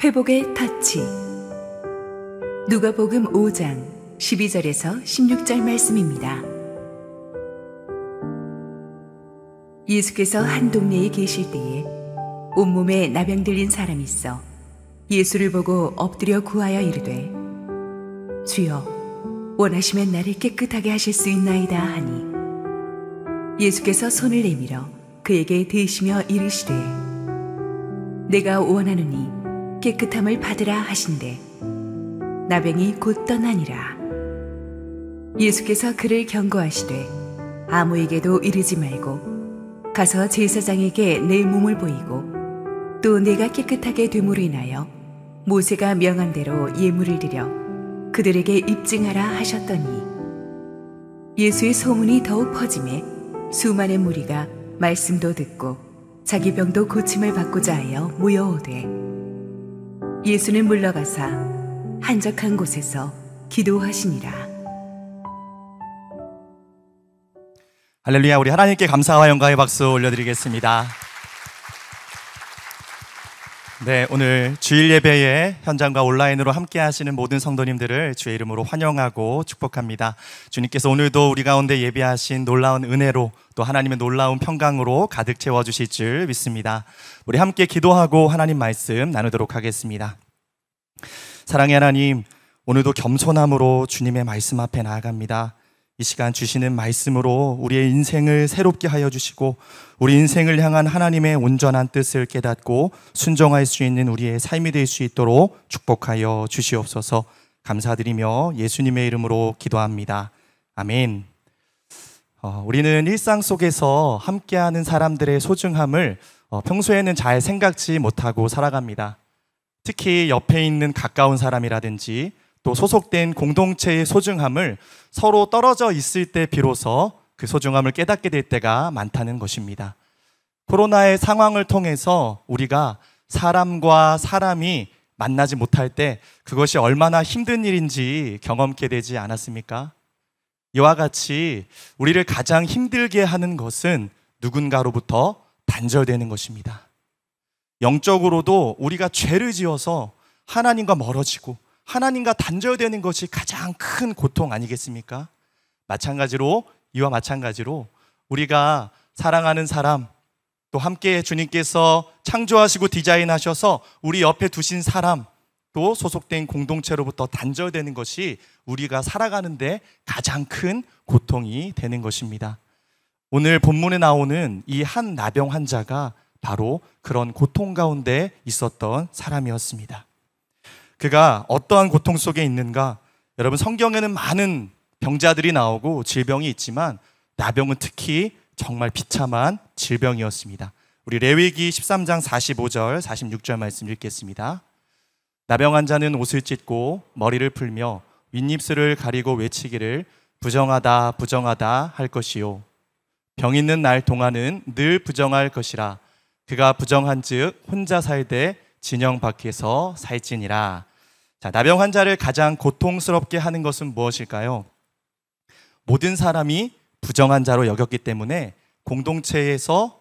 회복의 터치. 누가복음 5장 12절에서 16절 말씀입니다. 예수께서 한 동네에 계실 때에 온몸에 나병 들린 사람이 있어 예수를 보고 엎드려 구하여 이르되, 주여, 원하시면 나를 깨끗하게 하실 수 있나이다 하니, 예수께서 손을 내밀어 그에게 대시며 이르시되, 내가 원하노니 깨끗함을 받으라 하신대 나병이 곧 떠나니라. 예수께서 그를 경고하시되, 아무에게도 이르지 말고 가서 제사장에게 내 몸을 보이고 또 내가 깨끗하게 됨으로 인하여 모세가 명한 대로 예물을 드려 그들에게 입증하라 하셨더니, 예수의 소문이 더욱 퍼지매 수많은 무리가 말씀도 듣고 자기 병도 고침을 받고자 하여 모여오되, 예수는 물러가사 한적한 곳에서 기도하시니라. 할렐루야. 우리 하나님께 감사와 영광의 박수 올려드리겠습니다. 네, 오늘 주일 예배에 현장과 온라인으로 함께 하시는 모든 성도님들을 주의 이름으로 환영하고 축복합니다. 주님께서 오늘도 우리 가운데 예배하신 놀라운 은혜로 또 하나님의 놀라운 평강으로 가득 채워주실 줄 믿습니다. 우리 함께 기도하고 하나님 말씀 나누도록 하겠습니다. 사랑의 하나님, 오늘도 겸손함으로 주님의 말씀 앞에 나아갑니다. 이 시간 주시는 말씀으로 우리의 인생을 새롭게 하여 주시고 우리 인생을 향한 하나님의 온전한 뜻을 깨닫고 순종할 수 있는 우리의 삶이 될 수 있도록 축복하여 주시옵소서. 감사드리며 예수님의 이름으로 기도합니다. 아멘. 우리는 일상 속에서 함께하는 사람들의 소중함을 평소에는 잘 생각지 못하고 살아갑니다. 특히 옆에 있는 가까운 사람이라든지 또 소속된 공동체의 소중함을 서로 떨어져 있을 때 비로소 그 소중함을 깨닫게 될 때가 많다는 것입니다. 코로나의 상황을 통해서 우리가 사람과 사람이 만나지 못할 때 그것이 얼마나 힘든 일인지 경험케 되지 않았습니까? 이와 같이 우리를 가장 힘들게 하는 것은 누군가로부터 단절되는 것입니다. 영적으로도 우리가 죄를 지어서 하나님과 멀어지고 하나님과 단절되는 것이 가장 큰 고통 아니겠습니까? 이와 마찬가지로 우리가 사랑하는 사람, 또 함께 주님께서 창조하시고 디자인하셔서 우리 옆에 두신 사람, 또 소속된 공동체로부터 단절되는 것이 우리가 살아가는데 가장 큰 고통이 되는 것입니다. 오늘 본문에 나오는 이 한 나병 환자가 바로 그런 고통 가운데 있었던 사람이었습니다. 그가 어떠한 고통 속에 있는가? 여러분, 성경에는 많은 병자들이 나오고 질병이 있지만 나병은 특히 정말 비참한 질병이었습니다. 우리 레위기 13장 45절 46절 말씀 읽겠습니다. 나병 환자는 옷을 찢고 머리를 풀며 윗입술을 가리고 외치기를 부정하다 부정하다 할 것이요, 병 있는 날 동안은 늘 부정할 것이라. 그가 부정한즉 혼자 살되 진영 밖에서 살지니라. 자, 나병 환자를 가장 고통스럽게 하는 것은 무엇일까요? 모든 사람이 부정한 자로 여겼기 때문에 공동체에서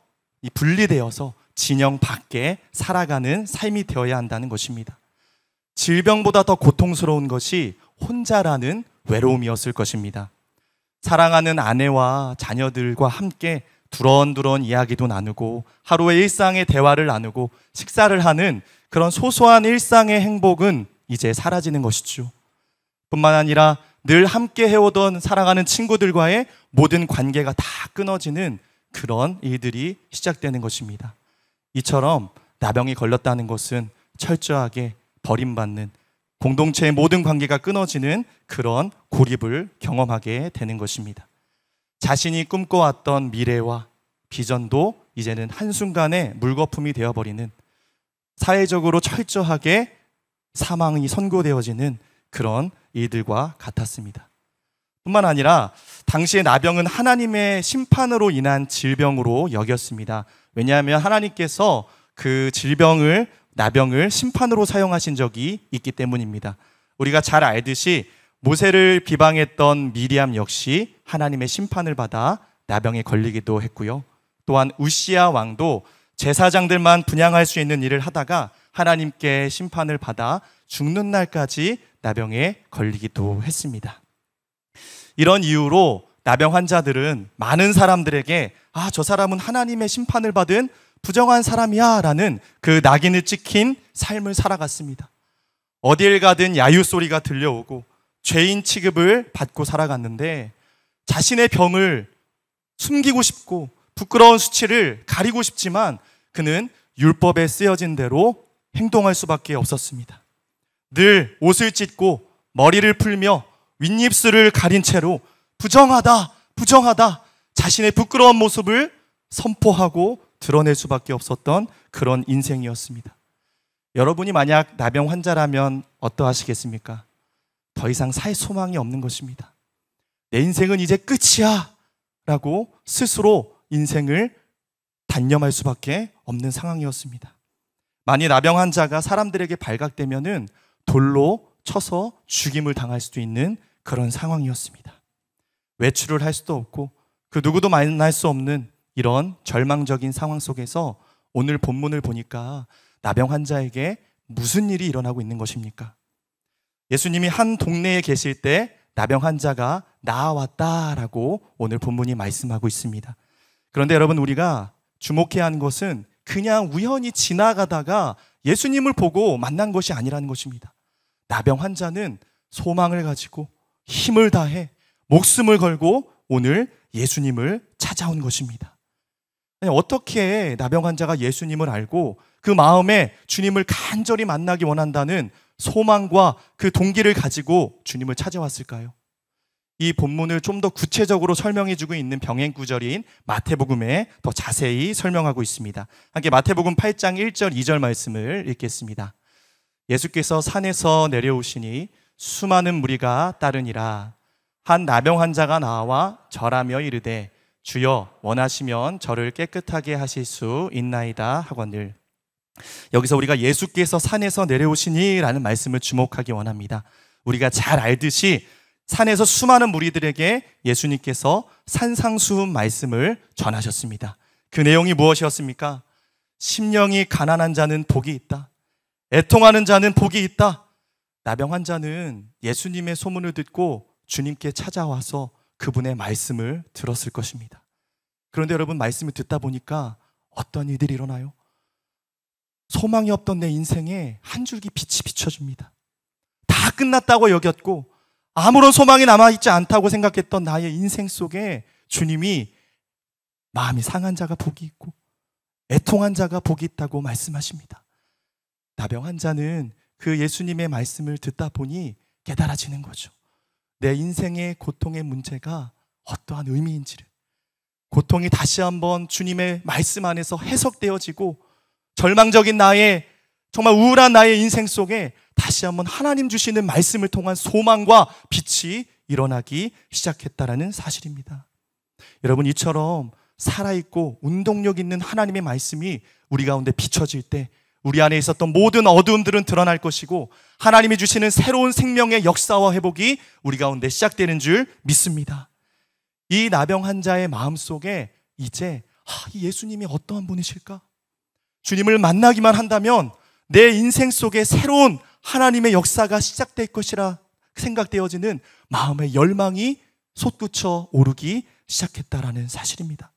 분리되어서 진영 밖에 살아가는 삶이 되어야 한다는 것입니다. 질병보다 더 고통스러운 것이 혼자라는 외로움이었을 것입니다. 사랑하는 아내와 자녀들과 함께 두런두런 이야기도 나누고 하루의 일상의 대화를 나누고 식사를 하는 그런 소소한 일상의 행복은 이제 사라지는 것이죠. 뿐만 아니라 늘 함께 해오던 사랑하는 친구들과의 모든 관계가 다 끊어지는 그런 일들이 시작되는 것입니다. 이처럼 나병이 걸렸다는 것은 철저하게 버림받는, 공동체의 모든 관계가 끊어지는 그런 고립을 경험하게 되는 것입니다. 자신이 꿈꿔왔던 미래와 비전도 이제는 한순간에 물거품이 되어버리는, 사회적으로 철저하게 사망이 선고되어지는 그런 일들과 같았습니다. 뿐만 아니라 당시의 나병은 하나님의 심판으로 인한 질병으로 여겼습니다. 왜냐하면 하나님께서 그 나병을 심판으로 사용하신 적이 있기 때문입니다. 우리가 잘 알듯이 모세를 비방했던 미리암 역시 하나님의 심판을 받아 나병에 걸리기도 했고요. 또한 우시야 왕도 제사장들만 분향할 수 있는 일을 하다가 하나님께 심판을 받아 죽는 날까지 나병에 걸리기도 했습니다. 이런 이유로 나병 환자들은 많은 사람들에게 저 사람은 하나님의 심판을 받은 부정한 사람이야 라는 그 낙인을 찍힌 삶을 살아갔습니다. 어딜 가든 야유 소리가 들려오고 죄인 취급을 받고 살아갔는데 자신의 병을 숨기고 싶고 부끄러운 수치를 가리고 싶지만 그는 율법에 쓰여진 대로 행동할 수밖에 없었습니다. 늘 옷을 찢고 머리를 풀며 윗입술을 가린 채로 부정하다, 부정하다 자신의 부끄러운 모습을 선포하고 드러낼 수밖에 없었던 그런 인생이었습니다. 여러분이 만약 나병 환자라면 어떠하시겠습니까? 더 이상 살 소망이 없는 것입니다. 내 인생은 이제 끝이야 라고 스스로 인생을 단념할 수밖에 없는 상황이었습니다. 만일 나병 환자가 사람들에게 발각되면은 돌로 쳐서 죽임을 당할 수도 있는 그런 상황이었습니다. 외출을 할 수도 없고 그 누구도 만날 수 없는 이런 절망적인 상황 속에서 오늘 본문을 보니까 나병 환자에게 무슨 일이 일어나고 있는 것입니까? 예수님이 한 동네에 계실 때 나병 환자가 나아왔다라고 오늘 본문이 말씀하고 있습니다. 그런데 여러분, 우리가 주목해야 하는 것은 그냥 우연히 지나가다가 예수님을 보고 만난 것이 아니라는 것입니다. 나병 환자는 소망을 가지고 힘을 다해 목숨을 걸고 오늘 예수님을 찾아온 것입니다. 어떻게 나병 환자가 예수님을 알고 그 마음에 주님을 간절히 만나기 원한다는 소망과 그 동기를 가지고 주님을 찾아왔을까요? 이 본문을 좀 더 구체적으로 설명해주고 있는 병행 구절인 마태복음에 더 자세히 설명하고 있습니다. 함께 마태복음 8장 1절 2절 말씀을 읽겠습니다. 예수께서 산에서 내려오시니 수많은 무리가 따르니라. 한 나병 환자가 나와 절하며 이르되 주여 원하시면 저를 깨끗하게 하실 수 있나이다 하거늘. 여기서 우리가 예수께서 산에서 내려오시니 라는 말씀을 주목하기 원합니다. 우리가 잘 알듯이 산에서 수많은 무리들에게 예수님께서 산상수훈 말씀을 전하셨습니다. 그 내용이 무엇이었습니까? 심령이 가난한 자는 복이 있다. 애통하는 자는 복이 있다. 나병 환자는 예수님의 소문을 듣고 주님께 찾아와서 그분의 말씀을 들었을 것입니다. 그런데 여러분, 말씀을 듣다 보니까 어떤 일들이 일어나요? 소망이 없던 내 인생에 한 줄기 빛이 비춰줍니다. 다 끝났다고 여겼고 아무런 소망이 남아있지 않다고 생각했던 나의 인생 속에 주님이 마음이 상한 자가 복이 있고 애통한 자가 복이 있다고 말씀하십니다. 나병 환자는 그 예수님의 말씀을 듣다 보니 깨달아지는 거죠. 내 인생의 고통의 문제가 어떠한 의미인지를, 고통이 다시 한번 주님의 말씀 안에서 해석되어지고 절망적인 나의, 정말 우울한 나의 인생 속에 다시 한번 하나님 주시는 말씀을 통한 소망과 빛이 일어나기 시작했다라는 사실입니다. 여러분, 이처럼 살아있고 운동력 있는 하나님의 말씀이 우리 가운데 비춰질 때 우리 안에 있었던 모든 어두움들은 드러날 것이고 하나님이 주시는 새로운 생명의 역사와 회복이 우리 가운데 시작되는 줄 믿습니다. 이 나병 환자의 마음속에 이제 이 예수님이 어떠한 분이실까? 주님을 만나기만 한다면 내 인생 속에 새로운 하나님의 역사가 시작될 것이라 생각되어지는 마음의 열망이 솟구쳐 오르기 시작했다라는 사실입니다.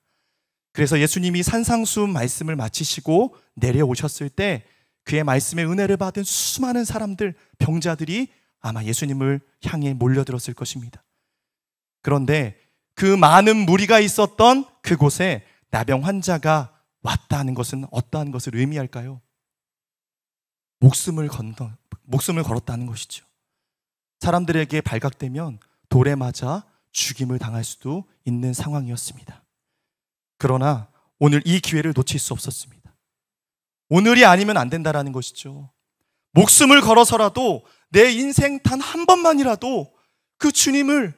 그래서 예수님이 산상수훈 말씀을 마치시고 내려오셨을 때 그의 말씀의 은혜를 받은 수많은 사람들, 병자들이 아마 예수님을 향해 몰려들었을 것입니다. 그런데 그 많은 무리가 있었던 그곳에 나병 환자가 왔다는 것은 어떠한 것을 의미할까요? 목숨을 걸었다는 것이죠. 사람들에게 발각되면 돌에 맞아 죽임을 당할 수도 있는 상황이었습니다. 그러나 오늘 이 기회를 놓칠 수 없었습니다. 오늘이 아니면 안 된다라는 것이죠. 목숨을 걸어서라도 내 인생 단 한 번만이라도 그 주님의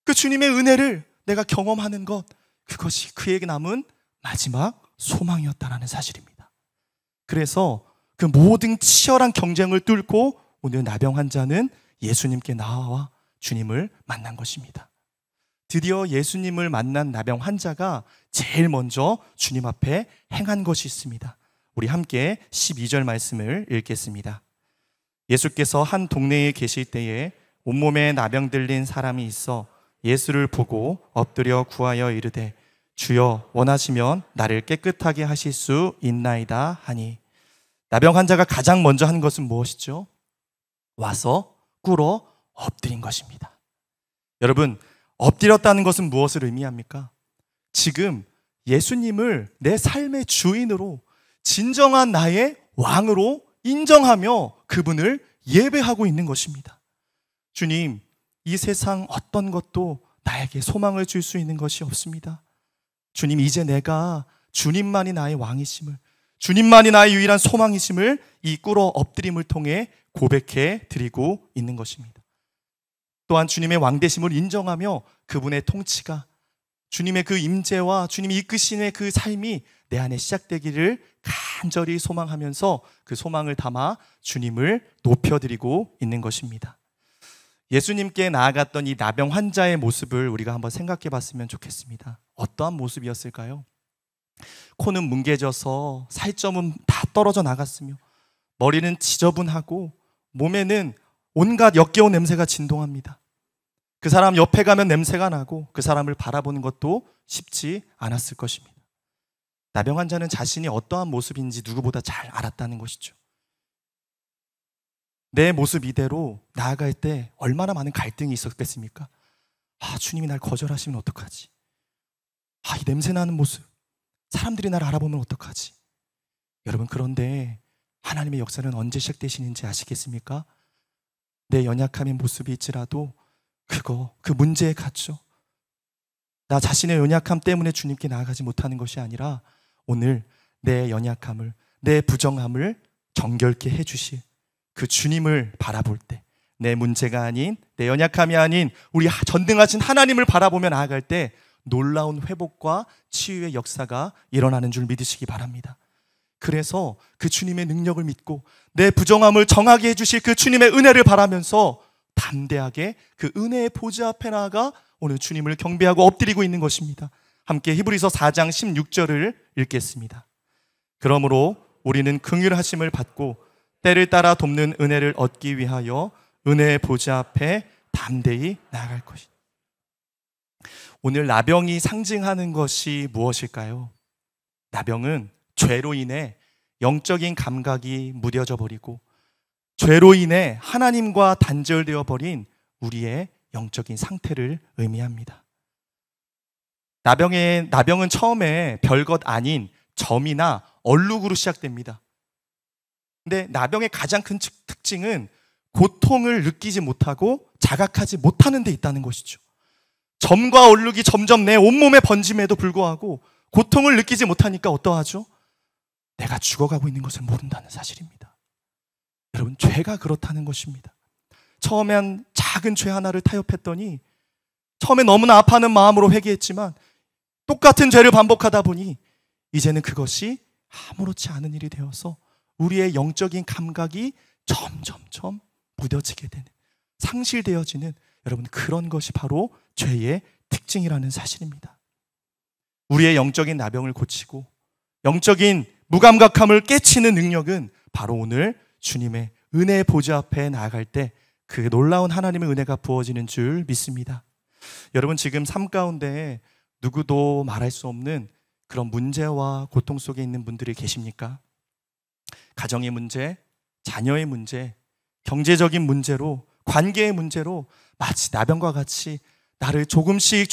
은혜를 내가 경험하는 것, 그것이 그에게 남은 마지막 소망이었다라는 사실입니다. 그래서 그 모든 치열한 경쟁을 뚫고 오늘 나병 환자는 예수님께 나와 주님을 만난 것입니다. 드디어 예수님을 만난 나병 환자가 제일 먼저 주님 앞에 행한 것이 있습니다. 우리 함께 12절 말씀을 읽겠습니다. 예수께서 한 동네에 계실 때에 온몸에 나병 들린 사람이 있어 예수를 보고 엎드려 구하여 이르되 주여 원하시면 나를 깨끗하게 하실 수 있나이다 하니, 나병 환자가 가장 먼저 한 것은 무엇이죠? 와서 꿇어 엎드린 것입니다. 여러분, 엎드렸다는 것은 무엇을 의미합니까? 지금 예수님을 내 삶의 주인으로, 진정한 나의 왕으로 인정하며 그분을 예배하고 있는 것입니다. 주님, 이 세상 어떤 것도 나에게 소망을 줄 수 있는 것이 없습니다. 주님, 이제 내가 주님만이 나의 왕이심을, 주님만이 나의 유일한 소망이심을 이 꿇어 엎드림을 통해 고백해 드리고 있는 것입니다. 또한 주님의 왕되심을 인정하며 그분의 통치가, 주님의 그 임재와 주님이 이끄시는 그 삶이 내 안에 시작되기를 간절히 소망하면서 그 소망을 담아 주님을 높여드리고 있는 것입니다. 예수님께 나아갔던 이 나병 환자의 모습을 우리가 한번 생각해 봤으면 좋겠습니다. 어떠한 모습이었을까요? 코는 뭉개져서 살점은 다 떨어져 나갔으며 머리는 지저분하고 몸에는 온갖 역겨운 냄새가 진동합니다. 그 사람 옆에 가면 냄새가 나고 그 사람을 바라보는 것도 쉽지 않았을 것입니다. 나병 환자는 자신이 어떠한 모습인지 누구보다 잘 알았다는 것이죠. 내 모습 이대로 나아갈 때 얼마나 많은 갈등이 있었겠습니까? 주님이 날 거절하시면 어떡하지? 이 냄새나는 모습, 사람들이 나를 알아보면 어떡하지? 여러분, 그런데 하나님의 역사는 언제 시작되시는지 아시겠습니까? 내 연약함의 모습이 있지라도 그 문제에 갇혀 나 자신의 연약함 때문에 주님께 나아가지 못하는 것이 아니라 오늘 내 연약함을, 내 부정함을 정결케 해주실 그 주님을 바라볼 때, 내 문제가 아닌, 내 연약함이 아닌 우리 전능하신 하나님을 바라보며 나아갈 때 놀라운 회복과 치유의 역사가 일어나는 줄 믿으시기 바랍니다. 그래서 그 주님의 능력을 믿고 내 부정함을 정하게 해주실 그 주님의 은혜를 바라면서 담대하게 그 은혜의 보좌 앞에 나아가 오늘 주님을 경배하고 엎드리고 있는 것입니다. 함께 히브리서 4장 16절을 읽겠습니다. 그러므로 우리는 긍휼하심을 받고 때를 따라 돕는 은혜를 얻기 위하여 은혜의 보좌 앞에 담대히 나아갈 것이다. 오늘 나병이 상징하는 것이 무엇일까요? 나병은 죄로 인해 영적인 감각이 무뎌져 버리고 죄로 인해 하나님과 단절되어 버린 우리의 영적인 상태를 의미합니다. 나병은 처음에 별것 아닌 점이나 얼룩으로 시작됩니다. 근데 나병의 가장 큰 특징은 고통을 느끼지 못하고 자각하지 못하는 데 있다는 것이죠. 점과 얼룩이 점점 내 온몸에 번짐에도 불구하고 고통을 느끼지 못하니까 어떠하죠? 내가 죽어가고 있는 것을 모른다는 사실입니다. 여러분, 죄가 그렇다는 것입니다. 처음엔 작은 죄 하나를 타협했더니 처음에 너무나 아파하는 마음으로 회개했지만 똑같은 죄를 반복하다 보니 이제는 그것이 아무렇지 않은 일이 되어서 우리의 영적인 감각이 점점점 무뎌지게 되는, 상실되어지는, 여러분, 그런 것이 바로 죄의 특징이라는 사실입니다. 우리의 영적인 나병을 고치고 영적인 무감각함을 깨치는 능력은 바로 오늘 주님의 은혜의 보좌 앞에 나아갈 때 그 놀라운 하나님의 은혜가 부어지는 줄 믿습니다. 여러분, 지금 삶 가운데 누구도 말할 수 없는 그런 문제와 고통 속에 있는 분들이 계십니까? 가정의 문제, 자녀의 문제, 경제적인 문제로, 관계의 문제로 마치 나병과 같이 나를 조금씩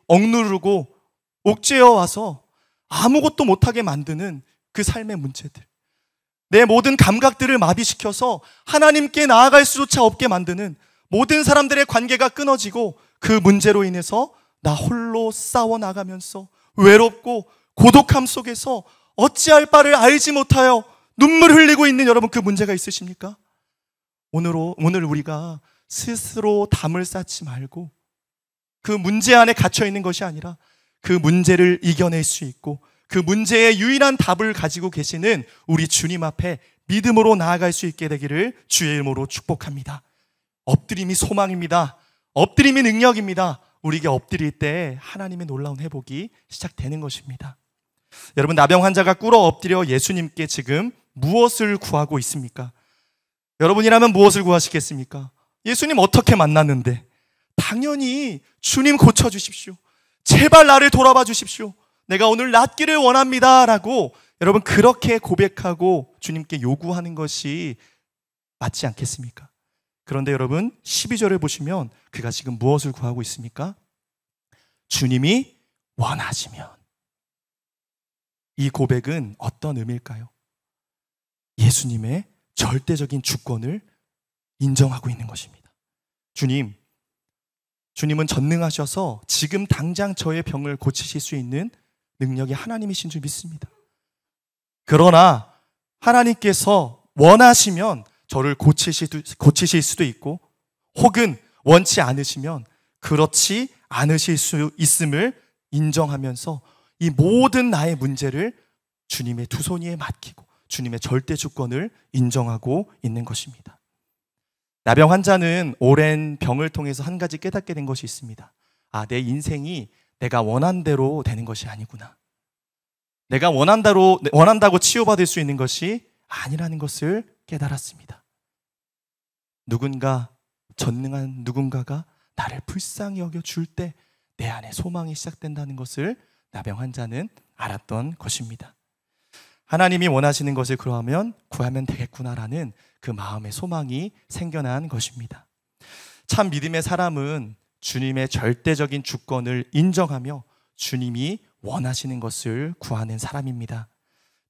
억누르고 옥죄어 와서 아무것도 못하게 만드는 그 삶의 문제들, 내 모든 감각들을 마비시켜서 하나님께 나아갈 수조차 없게 만드는 모든 사람들의 관계가 끊어지고 그 문제로 인해서 나 홀로 싸워나가면서 외롭고 고독함 속에서 어찌할 바를 알지 못하여 눈물 흘리고 있는 여러분, 그 문제가 있으십니까? 오늘 우리가 스스로 담을 쌓지 말고 그 문제 안에 갇혀 있는 것이 아니라 그 문제를 이겨낼 수 있고 그 문제의 유일한 답을 가지고 계시는 우리 주님 앞에 믿음으로 나아갈 수 있게 되기를 주의 이름으로 축복합니다. 엎드림이 소망입니다. 엎드림이 능력입니다. 우리에게 엎드릴 때 하나님의 놀라운 회복이 시작되는 것입니다. 여러분, 나병 환자가 꿇어 엎드려 예수님께 지금 무엇을 구하고 있습니까? 여러분이라면 무엇을 구하시겠습니까? 예수님 어떻게 만났는데? 당연히 주님 고쳐주십시오. 제발 나를 돌아봐 주십시오. 내가 오늘 낫기를 원합니다 라고 여러분 그렇게 고백하고 주님께 요구하는 것이 맞지 않겠습니까? 그런데 여러분 12절을 보시면 그가 지금 무엇을 구하고 있습니까? 주님이 원하시면. 이 고백은 어떤 의미일까요? 예수님의 절대적인 주권을 인정하고 있는 것입니다. 주님은 전능하셔서 지금 당장 저의 병을 고치실 수 있는 능력이 하나님이신 줄 믿습니다. 그러나 하나님께서 원하시면 저를 고치실 수도 있고, 혹은 원치 않으시면 그렇지 않으실 수 있음을 인정하면서 이 모든 나의 문제를 주님의 두 손 위에 맡기고 주님의 절대 주권을 인정하고 있는 것입니다. 나병 환자는 오랜 병을 통해서 한 가지 깨닫게 된 것이 있습니다. 내 인생이 내가 원한 대로 되는 것이 아니구나. 내가 원한다고 치유받을 수 있는 것이 아니라는 것을 깨달았습니다. 전능한 누군가가 나를 불쌍히 여겨줄 때 내 안에 소망이 시작된다는 것을 나병 환자는 알았던 것입니다. 하나님이 원하시는 것을 그러하면 구하면 되겠구나라는 그 마음의 소망이 생겨난 것입니다. 참 믿음의 사람은 주님의 절대적인 주권을 인정하며 주님이 원하시는 것을 구하는 사람입니다.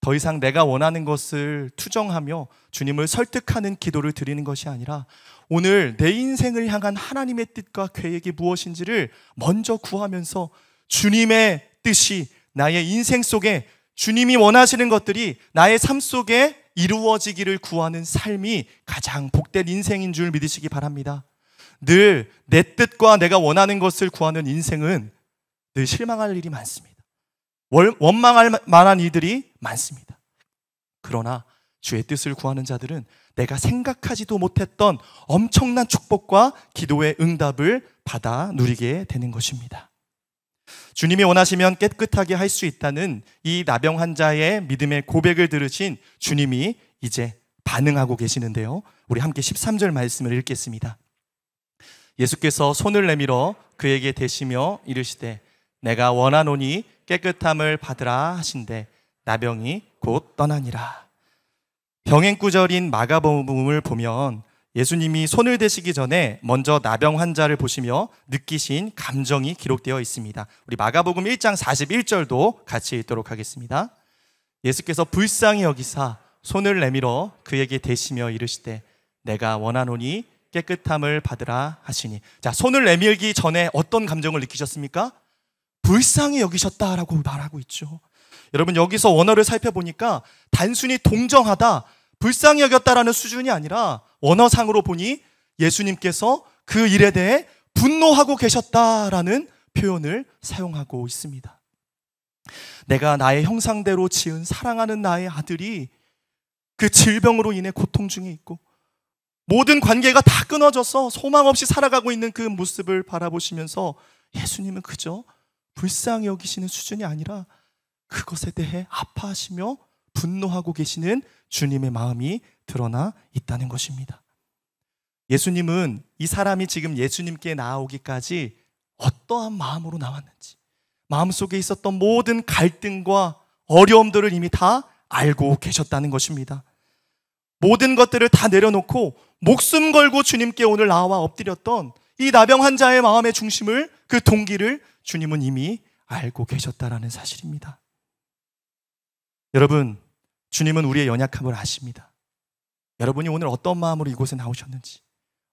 더 이상 내가 원하는 것을 투정하며 주님을 설득하는 기도를 드리는 것이 아니라 오늘 내 인생을 향한 하나님의 뜻과 계획이 무엇인지를 먼저 구하면서 주님의 뜻이 나의 인생 속에, 주님이 원하시는 것들이 나의 삶 속에 이루어지기를 구하는 삶이 가장 복된 인생인 줄 믿으시기 바랍니다. 늘 내 뜻과 내가 원하는 것을 구하는 인생은 늘 실망할 일이 많습니다. 원망할 만한 일들이 많습니다. 그러나 주의 뜻을 구하는 자들은 내가 생각하지도 못했던 엄청난 축복과 기도의 응답을 받아 누리게 되는 것입니다. 주님이 원하시면 깨끗하게 할 수 있다는 이 나병 환자의 믿음의 고백을 들으신 주님이 이제 반응하고 계시는데요. 우리 함께 13절 말씀을 읽겠습니다. 예수께서 손을 내밀어 그에게 대시며 이르시되 내가 원하노니 깨끗함을 받으라 하신대 나병이 곧 떠나니라. 병행구절인 마가복음을 보면 예수님이 손을 대시기 전에 먼저 나병 환자를 보시며 느끼신 감정이 기록되어 있습니다. 우리 마가복음 1장 41절도 같이 읽도록 하겠습니다. 예수께서 불쌍히 여기사 손을 내밀어 그에게 대시며 이르시되 내가 원하노니 깨끗함을 받으라 하시니. 자, 손을 내밀기 전에 어떤 감정을 느끼셨습니까? 불쌍히 여기셨다라고 말하고 있죠. 여러분, 여기서 원어를 살펴보니까 단순히 동정하다, 불쌍히 여겼다라는 수준이 아니라 원어상으로 보니 예수님께서 그 일에 대해 분노하고 계셨다라는 표현을 사용하고 있습니다. 내가 나의 형상대로 지은 사랑하는 나의 아들이 그 질병으로 인해 고통 중에 있고 모든 관계가 다 끊어져서 소망 없이 살아가고 있는 그 모습을 바라보시면서 예수님은 그저 불쌍히 여기시는 수준이 아니라 그것에 대해 아파하시며 분노하고 계시는 주님의 마음이 드러나 있다는 것입니다. 예수님은 이 사람이 지금 예수님께 나아오기까지 어떠한 마음으로 나왔는지, 마음속에 있었던 모든 갈등과 어려움들을 이미 다 알고 계셨다는 것입니다. 모든 것들을 다 내려놓고 목숨 걸고 주님께 오늘 나와 엎드렸던 이 나병 환자의 마음의 중심을, 그 동기를 주님은 이미 알고 계셨다라는 사실입니다. 여러분, 주님은 우리의 연약함을 아십니다. 여러분이 오늘 어떤 마음으로 이곳에 나오셨는지,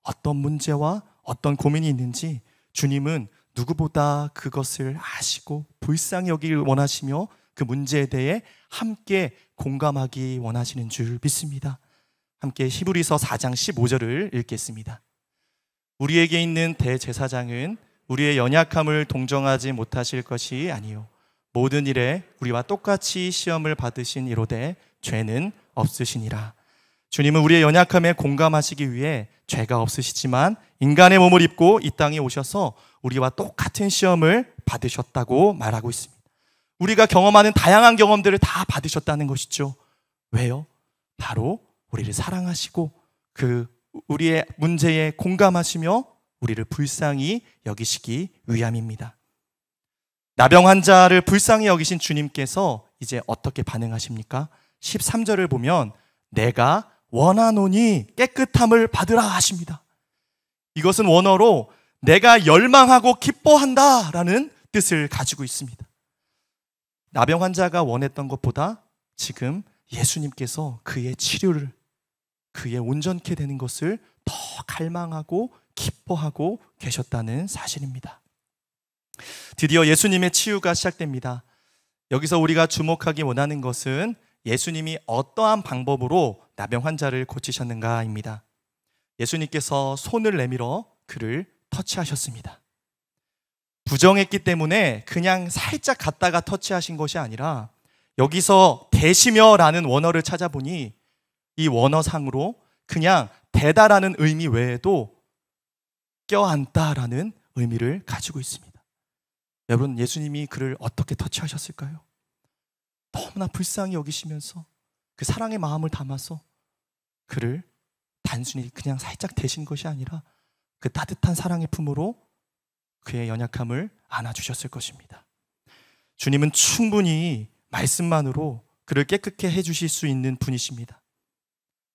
어떤 문제와 어떤 고민이 있는지 주님은 누구보다 그것을 아시고 불쌍히 여기길 원하시며 그 문제에 대해 함께 공감하기 원하시는 줄 믿습니다. 함께 히브리서 4장 15절을 읽겠습니다. 우리에게 있는 대제사장은 우리의 연약함을 동정하지 못하실 것이 아니요 모든 일에 우리와 똑같이 시험을 받으신 이로되 죄는 없으시니라. 주님은 우리의 연약함에 공감하시기 위해 죄가 없으시지만 인간의 몸을 입고 이 땅에 오셔서 우리와 똑같은 시험을 받으셨다고 말하고 있습니다. 우리가 경험하는 다양한 경험들을 다 받으셨다는 것이죠. 왜요? 바로 우리를 사랑하시고 그 우리의 문제에 공감하시며 우리를 불쌍히 여기시기 위함입니다. 나병 환자를 불쌍히 여기신 주님께서 이제 어떻게 반응하십니까? 13절을 보면 내가 원하노니 깨끗함을 받으라 하십니다. 이것은 원어로 내가 열망하고 기뻐한다 라는 뜻을 가지고 있습니다. 나병 환자가 원했던 것보다 지금 예수님께서 그의 치료를, 그의 온전케 되는 것을 더 갈망하고 기뻐하고 계셨다는 사실입니다. 드디어 예수님의 치유가 시작됩니다. 여기서 우리가 주목하기 원하는 것은 예수님이 어떠한 방법으로 나병 환자를 고치셨는가입니다. 예수님께서 손을 내밀어 그를 터치하셨습니다. 부정했기 때문에 그냥 살짝 갔다가 터치하신 것이 아니라 여기서 대시며라는 원어를 찾아보니 이 원어상으로 그냥 대다라는 의미 외에도 껴안다라는 의미를 가지고 있습니다. 여러분, 예수님이 그를 어떻게 터치하셨을까요? 너무나 불쌍히 여기시면서 그 사랑의 마음을 담아서 그를 단순히 그냥 살짝 대신 것이 아니라 그 따뜻한 사랑의 품으로 그의 연약함을 안아주셨을 것입니다. 주님은 충분히 말씀만으로 그를 깨끗게 해주실 수 있는 분이십니다.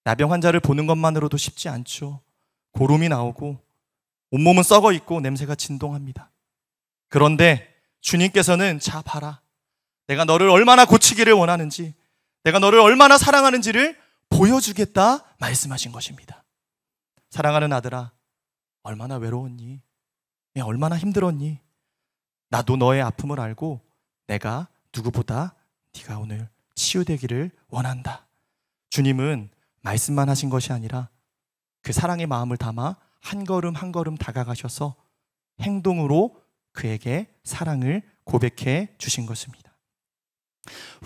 나병 환자를 보는 것만으로도 쉽지 않죠. 고름이 나오고 온몸은 썩어 있고 냄새가 진동합니다. 그런데 주님께서는 자 봐라, 내가 너를 얼마나 고치기를 원하는지, 내가 너를 얼마나 사랑하는지를 보여주겠다 말씀하신 것입니다. 사랑하는 아들아, 얼마나 외로웠니? 얼마나 힘들었니? 나도 너의 아픔을 알고 내가 누구보다 네가 오늘 치유되기를 원한다. 주님은 말씀만 하신 것이 아니라 그 사랑의 마음을 담아 한 걸음 한 걸음 다가가셔서 행동으로 그에게 사랑을 고백해 주신 것입니다.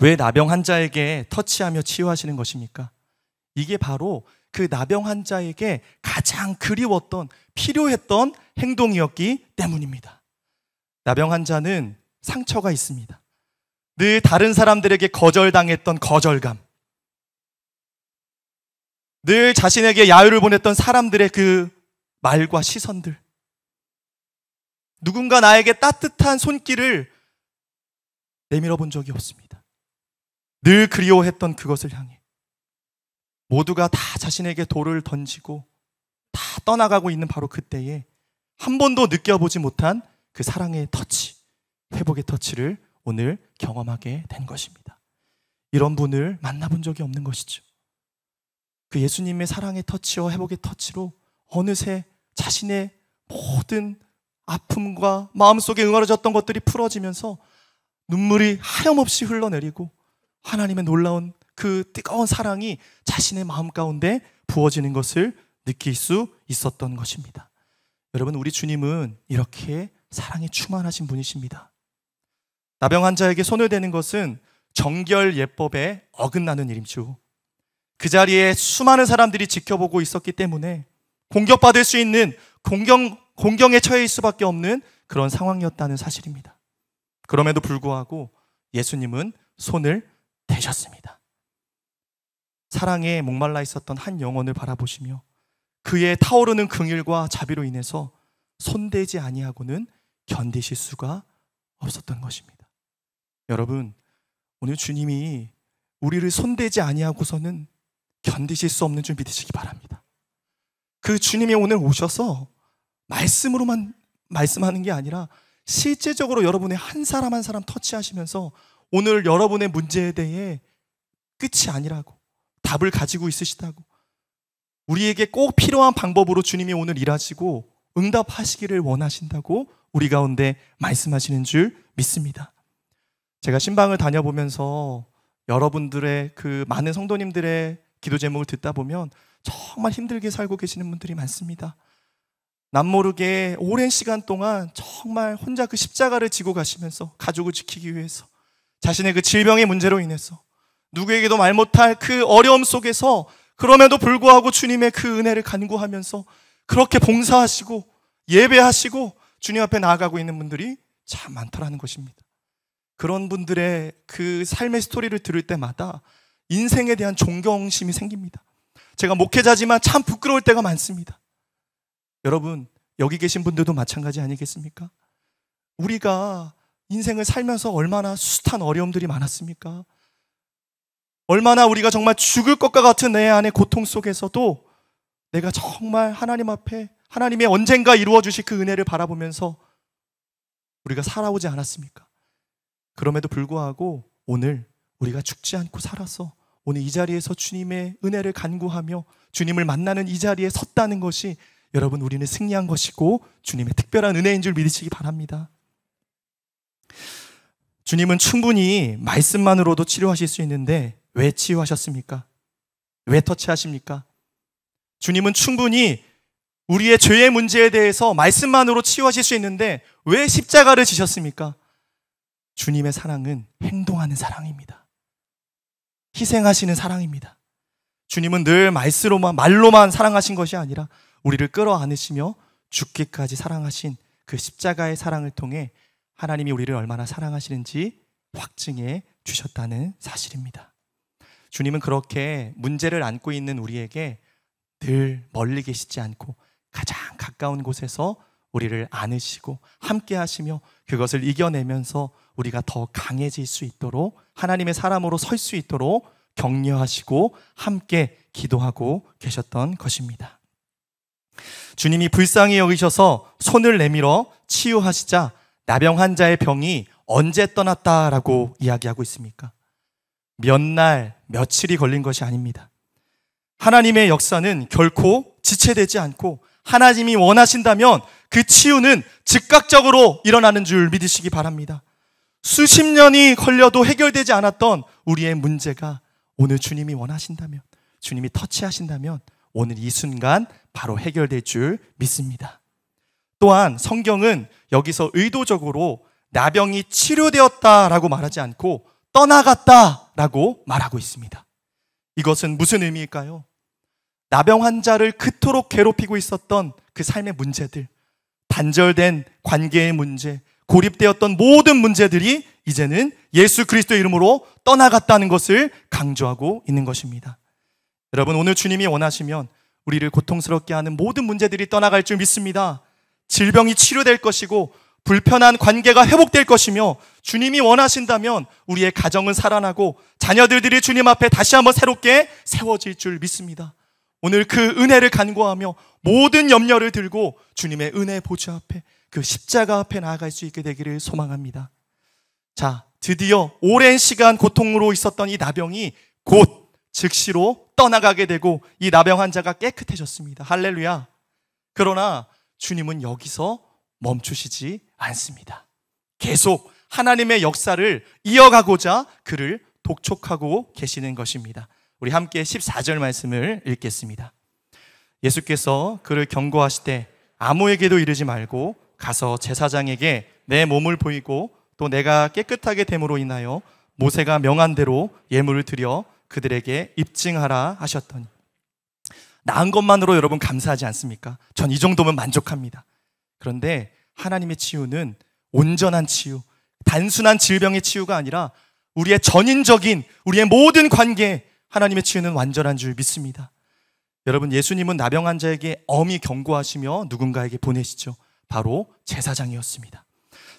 왜 나병 환자에게 터치하며 치유하시는 것입니까? 이게 바로 그 나병 환자에게 가장 그리웠던, 필요했던 행동이었기 때문입니다. 나병 환자는 상처가 있습니다. 늘 다른 사람들에게 거절당했던 거절감, 늘 자신에게 야유를 보냈던 사람들의 그 말과 시선들, 누군가 나에게 따뜻한 손길을 내밀어 본 적이 없습니다. 늘 그리워했던 그것을 향해 모두가 다 자신에게 돌을 던지고 다 떠나가고 있는 바로 그때에 한 번도 느껴보지 못한 그 사랑의 터치, 회복의 터치를 오늘 경험하게 된 것입니다. 이런 분을 만나본 적이 없는 것이죠. 그 예수님의 사랑의 터치와 회복의 터치로 어느새 자신의 모든 아픔과 마음속에 응어려졌던 것들이 풀어지면서 눈물이 하염없이 흘러내리고 하나님의 놀라운 그 뜨거운 사랑이 자신의 마음 가운데 부어지는 것을 느낄 수 있었던 것입니다. 여러분, 우리 주님은 이렇게 사랑에 충만하신 분이십니다. 나병 환자에게 손을 대는 것은 정결 예법에 어긋나는 일이죠. 그 자리에 수많은 사람들이 지켜보고 있었기 때문에 공격받을 수 있는 공경에 처해일 수밖에 없는 그런 상황이었다는 사실입니다. 그럼에도 불구하고 예수님은 손을 대셨습니다. 사랑에 목말라 있었던 한 영혼을 바라보시며 그의 타오르는 긍휼과 자비로 인해서 손대지 아니하고는 견디실 수가 없었던 것입니다. 여러분, 오늘 주님이 우리를 손대지 아니하고서는 견디실 수 없는 줄 믿으시기 바랍니다. 그 주님이 오늘 오셔서 말씀으로만 말씀하는 게 아니라 실제적으로 여러분의 한 사람 한 사람 터치하시면서 오늘 여러분의 문제에 대해 끝이 아니라고, 답을 가지고 있으시다고, 우리에게 꼭 필요한 방법으로 주님이 오늘 일하시고 응답하시기를 원하신다고 우리 가운데 말씀하시는 줄 믿습니다. 제가 신방을 다녀보면서 여러분들의 그 많은 성도님들의 기도 제목을 듣다 보면 정말 힘들게 살고 계시는 분들이 많습니다. 남모르게 오랜 시간 동안 정말 혼자 그 십자가를 지고 가시면서 가족을 지키기 위해서 자신의 그 질병의 문제로 인해서 누구에게도 말 못할 그 어려움 속에서 그럼에도 불구하고 주님의 그 은혜를 간구하면서 그렇게 봉사하시고 예배하시고 주님 앞에 나아가고 있는 분들이 참 많더라는 것입니다. 그런 분들의 그 삶의 스토리를 들을 때마다 인생에 대한 존경심이 생깁니다. 제가 목회자지만 참 부끄러울 때가 많습니다. 여러분, 여기 계신 분들도 마찬가지 아니겠습니까? 우리가 인생을 살면서 얼마나 숱한 어려움들이 많았습니까? 얼마나 우리가 정말 죽을 것과 같은 내 안의 고통 속에서도 내가 정말 하나님 앞에 하나님의 언젠가 이루어 주실 그 은혜를 바라보면서 우리가 살아오지 않았습니까? 그럼에도 불구하고 오늘 우리가 죽지 않고 살아서 오늘 이 자리에서 주님의 은혜를 간구하며 주님을 만나는 이 자리에 섰다는 것이 여러분, 우리는 승리한 것이고 주님의 특별한 은혜인 줄 믿으시기 바랍니다. 주님은 충분히 말씀만으로도 치료하실 수 있는데 왜 치유하셨습니까? 왜 터치하십니까? 주님은 충분히 우리의 죄의 문제에 대해서 말씀만으로 치유하실 수 있는데 왜 십자가를 지셨습니까? 주님의 사랑은 행동하는 사랑입니다. 희생하시는 사랑입니다. 주님은 늘 말로만 사랑하신 것이 아니라 우리를 끌어안으시며 죽기까지 사랑하신 그 십자가의 사랑을 통해 하나님이 우리를 얼마나 사랑하시는지 확증해 주셨다는 사실입니다. 주님은 그렇게 문제를 안고 있는 우리에게 늘 멀리 계시지 않고 가장 가까운 곳에서 우리를 안으시고 함께 하시며 그것을 이겨내면서 우리가 더 강해질 수 있도록 하나님의 사람으로 설 수 있도록 격려하시고 함께 기도하고 계셨던 것입니다. 주님이 불쌍히 여기셔서 손을 내밀어 치유하시자 나병 환자의 병이 언제 떠났다라고 이야기하고 있습니까? 몇 날, 며칠이 걸린 것이 아닙니다. 하나님의 역사는 결코 지체되지 않고 하나님이 원하신다면 그 치유는 즉각적으로 일어나는 줄 믿으시기 바랍니다. 수십 년이 걸려도 해결되지 않았던 우리의 문제가 오늘 주님이 원하신다면, 주님이 터치하신다면 오늘 이 순간 바로 해결될 줄 믿습니다. 또한 성경은 여기서 의도적으로 나병이 치료되었다라고 말하지 않고 떠나갔다라고 말하고 있습니다. 이것은 무슨 의미일까요? 나병 환자를 그토록 괴롭히고 있었던 그 삶의 문제들, 단절된 관계의 문제, 고립되었던 모든 문제들이 이제는 예수 그리스도의 이름으로 떠나갔다는 것을 강조하고 있는 것입니다. 여러분, 오늘 주님이 원하시면 우리를 고통스럽게 하는 모든 문제들이 떠나갈 줄 믿습니다. 질병이 치료될 것이고 불편한 관계가 회복될 것이며 주님이 원하신다면 우리의 가정은 살아나고 자녀들이 주님 앞에 다시 한번 새롭게 세워질 줄 믿습니다. 오늘 그 은혜를 간구하며 모든 염려를 들고 주님의 은혜 보좌 앞에 그 십자가 앞에 나아갈 수 있게 되기를 소망합니다. 자, 드디어 오랜 시간 고통으로 있었던 이 나병이 곧 즉시로 떠나가게 되고 이 나병 환자가 깨끗해졌습니다. 할렐루야. 그러나 주님은 여기서 멈추시지 않습니다. 계속 하나님의 역사를 이어가고자 그를 독촉하고 계시는 것입니다. 우리 함께 14절 말씀을 읽겠습니다. 예수께서 그를 경고하시되 아무에게도 이르지 말고 가서 제사장에게 내 몸을 보이고 또 내가 깨끗하게 됨으로 인하여 모세가 명한 대로 예물을 드려 그들에게 입증하라 하셨더니. 나은 것만으로 여러분 감사하지 않습니까? 전 이 정도면 만족합니다. 그런데 하나님의 치유는 온전한 치유, 단순한 질병의 치유가 아니라 우리의 전인적인 우리의 모든 관계에 하나님의 치유는 완전한 줄 믿습니다. 여러분, 예수님은 나병 환자에게 엄히 경고하시며 누군가에게 보내시죠. 바로 제사장이었습니다.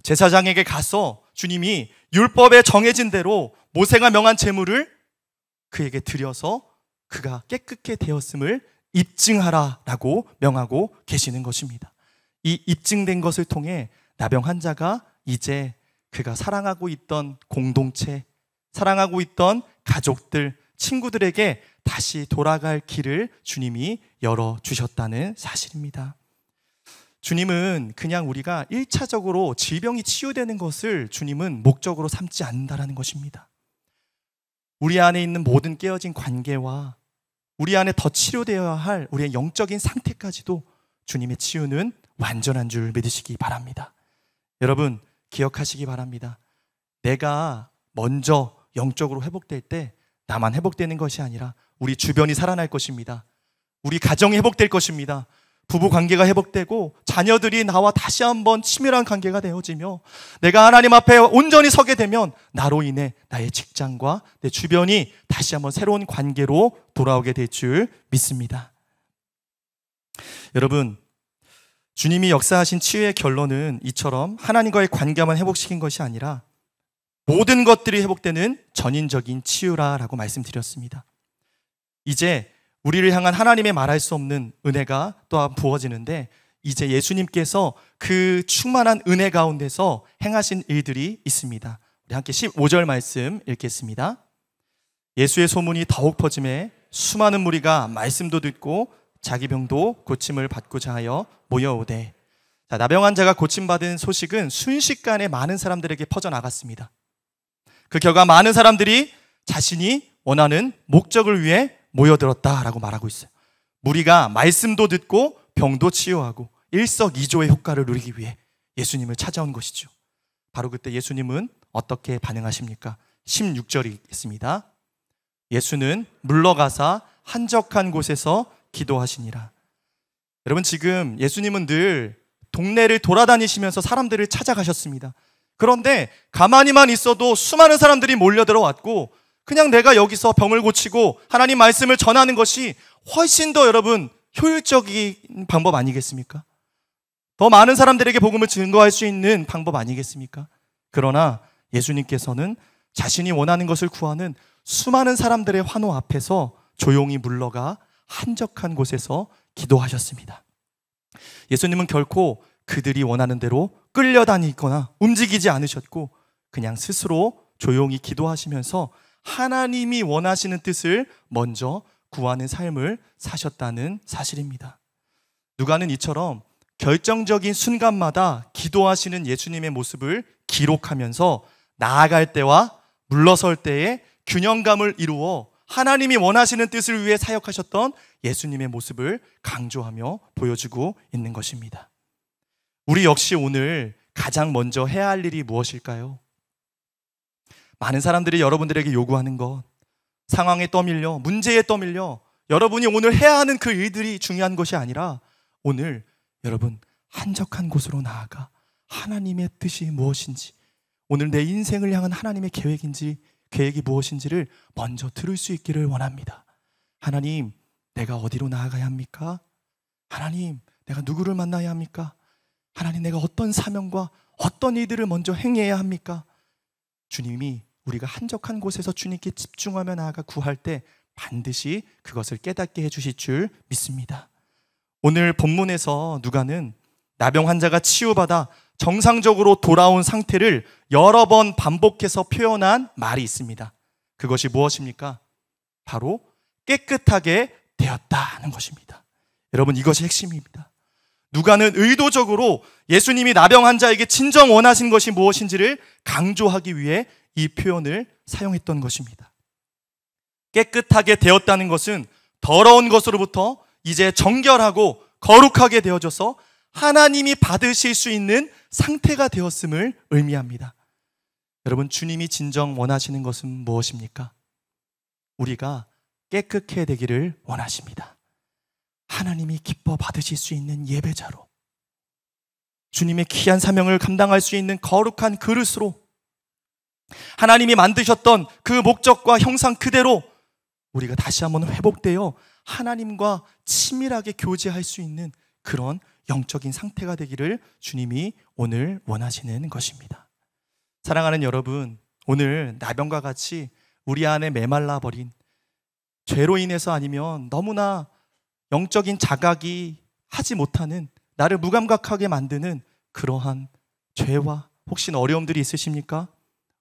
제사장에게 가서 주님이 율법에 정해진 대로 모세가 명한 제물을 그에게 드려서 그가 깨끗게 되었음을 입증하라라고 명하고 계시는 것입니다. 이 입증된 것을 통해 나병 환자가 이제 그가 사랑하고 있던 공동체, 사랑하고 있던 가족들, 친구들에게 다시 돌아갈 길을 주님이 열어주셨다는 사실입니다. 주님은 그냥 우리가 1차적으로 질병이 치유되는 것을 주님은 목적으로 삼지 않는다는 것입니다. 우리 안에 있는 모든 깨어진 관계와 우리 안에 더 치료되어야 할 우리의 영적인 상태까지도 주님의 치유는 완전한 줄 믿으시기 바랍니다. 여러분, 기억하시기 바랍니다. 내가 먼저 영적으로 회복될 때 나만 회복되는 것이 아니라 우리 주변이 살아날 것입니다. 우리 가정이 회복될 것입니다. 부부 관계가 회복되고 자녀들이 나와 다시 한번 친밀한 관계가 되어지며 내가 하나님 앞에 온전히 서게 되면 나로 인해 나의 직장과 내 주변이 다시 한번 새로운 관계로 돌아오게 될 줄 믿습니다. 여러분, 주님이 역사하신 치유의 결론은 이처럼 하나님과의 관계만 회복시킨 것이 아니라 모든 것들이 회복되는 전인적인 치유라라고 말씀드렸습니다. 이제 우리를 향한 하나님의 말할 수 없는 은혜가 또한 부어지는데 이제 예수님께서 그 충만한 은혜 가운데서 행하신 일들이 있습니다. 우리 함께 15절 말씀 읽겠습니다. 예수의 소문이 더욱 퍼짐에 수많은 무리가 말씀도 듣고 자기 병도 고침을 받고자 하여 모여오되. 나병 환자가 고침받은 소식은 순식간에 많은 사람들에게 퍼져나갔습니다. 그 결과 많은 사람들이 자신이 원하는 목적을 위해 모여들었다라고 말하고 있어요. 무리가 말씀도 듣고 병도 치유하고 일석이조의 효과를 누리기 위해 예수님을 찾아온 것이죠. 바로 그때 예수님은 어떻게 반응하십니까? 16절이 있습니다. 예수는 물러가사 한적한 곳에서 기도하시니라. 여러분, 지금 예수님은 늘 동네를 돌아다니시면서 사람들을 찾아가셨습니다. 그런데 가만히만 있어도 수많은 사람들이 몰려들어왔고 그냥 내가 여기서 병을 고치고 하나님 말씀을 전하는 것이 훨씬 더 여러분 효율적인 방법 아니겠습니까? 더 많은 사람들에게 복음을 증거할 수 있는 방법 아니겠습니까? 그러나 예수님께서는 자신이 원하는 것을 구하는 수많은 사람들의 환호 앞에서 조용히 물러가 한적한 곳에서 기도하셨습니다. 예수님은 결코 그들이 원하는 대로 끌려다니거나 움직이지 않으셨고 그냥 스스로 조용히 기도하시면서 하나님이 원하시는 뜻을 먼저 구하는 삶을 사셨다는 사실입니다. 누가는 이처럼 결정적인 순간마다 기도하시는 예수님의 모습을 기록하면서 나아갈 때와 물러설 때의 균형감을 이루어 하나님이 원하시는 뜻을 위해 사역하셨던 예수님의 모습을 강조하며 보여주고 있는 것입니다. 우리 역시 오늘 가장 먼저 해야 할 일이 무엇일까요? 많은 사람들이 여러분들에게 요구하는 것, 상황에 떠밀려, 문제에 떠밀려 여러분이 오늘 해야 하는 그 일들이 중요한 것이 아니라 오늘 여러분 한적한 곳으로 나아가 하나님의 뜻이 무엇인지, 오늘 내 인생을 향한 하나님의 계획이 무엇인지를 먼저 들을 수 있기를 원합니다. 하나님, 내가 어디로 나아가야 합니까? 하나님, 내가 누구를 만나야 합니까? 하나님, 내가 어떤 사명과 어떤 일들을 먼저 행해야 합니까? 주님이 우리가 한적한 곳에서 주님께 집중하며 나아가 구할 때 반드시 그것을 깨닫게 해주실 줄 믿습니다. 오늘 본문에서 누가는 나병 환자가 치유받아 정상적으로 돌아온 상태를 여러 번 반복해서 표현한 말이 있습니다. 그것이 무엇입니까? 바로 깨끗하게 되었다는 것입니다. 여러분, 이것이 핵심입니다. 누가는 의도적으로 예수님이 나병 환자에게 진정 원하신 것이 무엇인지를 강조하기 위해 이 표현을 사용했던 것입니다. 깨끗하게 되었다는 것은 더러운 것으로부터 이제 정결하고 거룩하게 되어져서 하나님이 받으실 수 있는 상태가 되었음을 의미합니다. 여러분, 주님이 진정 원하시는 것은 무엇입니까? 우리가 깨끗해 되기를 원하십니다. 하나님이 기뻐 받으실 수 있는 예배자로, 주님의 귀한 사명을 감당할 수 있는 거룩한 그릇으로, 하나님이 만드셨던 그 목적과 형상 그대로 우리가 다시 한번 회복되어 하나님과 친밀하게 교제할 수 있는 그런 영적인 상태가 되기를 주님이 오늘 원하시는 것입니다. 사랑하는 여러분, 오늘 나병과 같이 우리 안에 메말라 버린 죄로 인해서 아니면 너무나 영적인 자각이 하지 못하는, 나를 무감각하게 만드는 그러한 죄와 혹시나 어려움들이 있으십니까?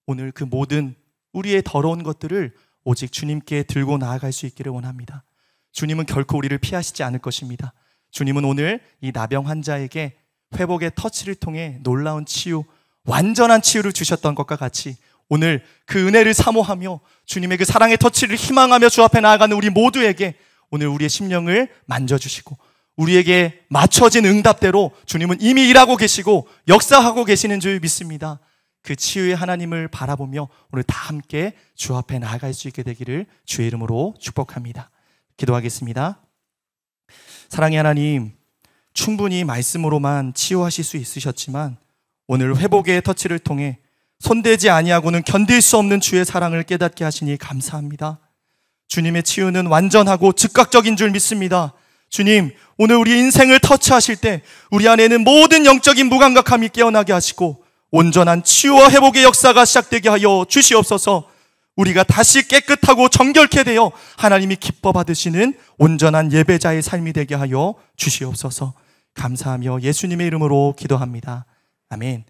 오늘 그 모든 우리의 더러운 것들을 오직 주님께 들고 나아갈 수 있기를 원합니다. 주님은 결코 우리를 피하시지 않을 것입니다. 주님은 오늘 이 나병 환자에게 회복의 터치를 통해 놀라운 치유, 완전한 치유를 주셨던 것과 같이 오늘 그 은혜를 사모하며 주님의 그 사랑의 터치를 희망하며 주 앞에 나아가는 우리 모두에게 오늘 우리의 심령을 만져주시고 우리에게 맞춰진 응답대로 주님은 이미 일하고 계시고 역사하고 계시는 줄 믿습니다. 그 치유의 하나님을 바라보며 오늘 다 함께 주 앞에 나아갈 수 있게 되기를 주의 이름으로 축복합니다. 기도하겠습니다. 사랑의 하나님, 충분히 말씀으로만 치유하실 수 있으셨지만 오늘 회복의 터치를 통해 손대지 아니하고는 견딜 수 없는 주의 사랑을 깨닫게 하시니 감사합니다. 주님의 치유는 완전하고 즉각적인 줄 믿습니다. 주님, 오늘 우리 인생을 터치하실 때 우리 안에는 모든 영적인 무감각함이 깨어나게 하시고 온전한 치유와 회복의 역사가 시작되게 하여 주시옵소서. 우리가 다시 깨끗하고 정결케 되어 하나님이 기뻐 받으시는 온전한 예배자의 삶이 되게 하여 주시옵소서. 감사하며 예수님의 이름으로 기도합니다. 아멘.